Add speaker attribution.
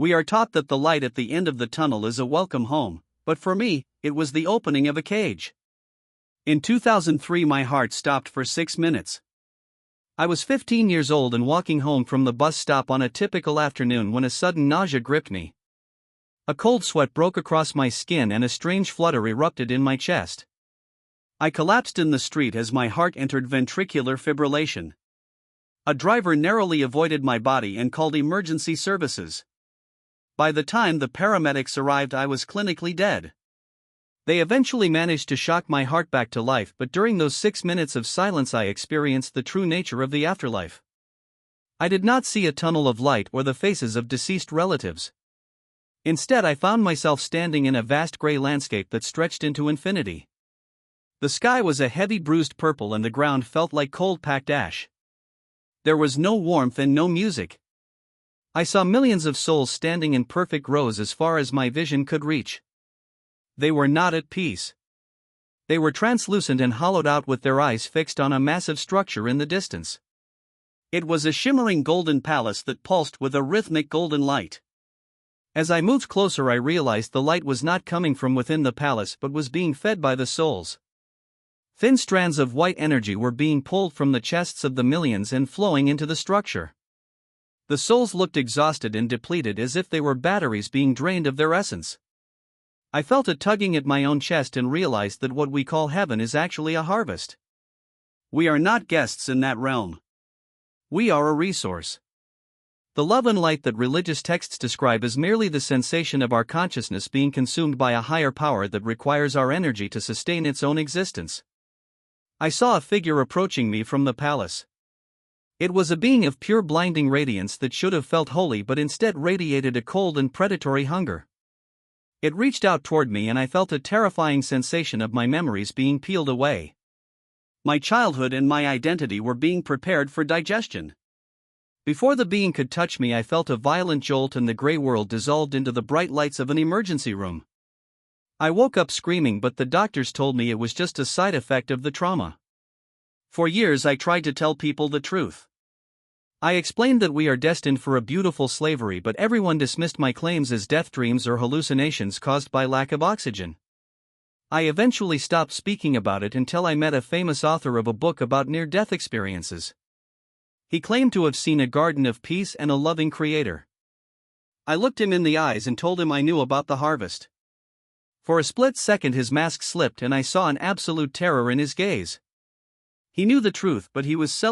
Speaker 1: We are taught that the light at the end of the tunnel is a welcome home, but for me, it was the opening of a cage. In 2003, my heart stopped for 6 minutes. I was 15 years old and walking home from the bus stop on a typical afternoon when a sudden nausea gripped me. A cold sweat broke across my skin and a strange flutter erupted in my chest. I collapsed in the street as my heart entered ventricular fibrillation. A driver narrowly avoided my body and called emergency services. By the time the paramedics arrived, I was clinically dead. They eventually managed to shock my heart back to life, but during those 6 minutes of silence I experienced the true nature of the afterlife. I did not see a tunnel of light or the faces of deceased relatives. Instead, I found myself standing in a vast gray landscape that stretched into infinity. The sky was a heavy bruised purple and the ground felt like cold-packed ash. There was no warmth and no music. I saw millions of souls standing in perfect rows as far as my vision could reach. They were not at peace. They were translucent and hollowed out with their eyes fixed on a massive structure in the distance. It was a shimmering golden palace that pulsed with a rhythmic golden light. As I moved closer, I realized the light was not coming from within the palace but was being fed by the souls. Thin strands of white energy were being pulled from the chests of the millions and flowing into the structure. The souls looked exhausted and depleted, as if they were batteries being drained of their essence. I felt a tugging at my own chest and realized that what we call heaven is actually a harvest. We are not guests in that realm. We are a resource. The love and light that religious texts describe is merely the sensation of our consciousness being consumed by a higher power that requires our energy to sustain its own existence. I saw a figure approaching me from the palace. It was a being of pure blinding radiance that should have felt holy but instead radiated a cold and predatory hunger. It reached out toward me and I felt a terrifying sensation of my memories being peeled away. My childhood and my identity were being prepared for digestion. Before the being could touch me, I felt a violent jolt and the gray world dissolved into the bright lights of an emergency room. I woke up screaming, but the doctors told me it was just a side effect of the trauma. For years I tried to tell people the truth. I explained that we are destined for a beautiful slavery, but everyone dismissed my claims as death dreams or hallucinations caused by lack of oxygen. I eventually stopped speaking about it until I met a famous author of a book about near-death experiences. He claimed to have seen a garden of peace and a loving creator. I looked him in the eyes and told him I knew about the harvest. For a split second his mask slipped and I saw an absolute terror in his gaze. He knew the truth, but he was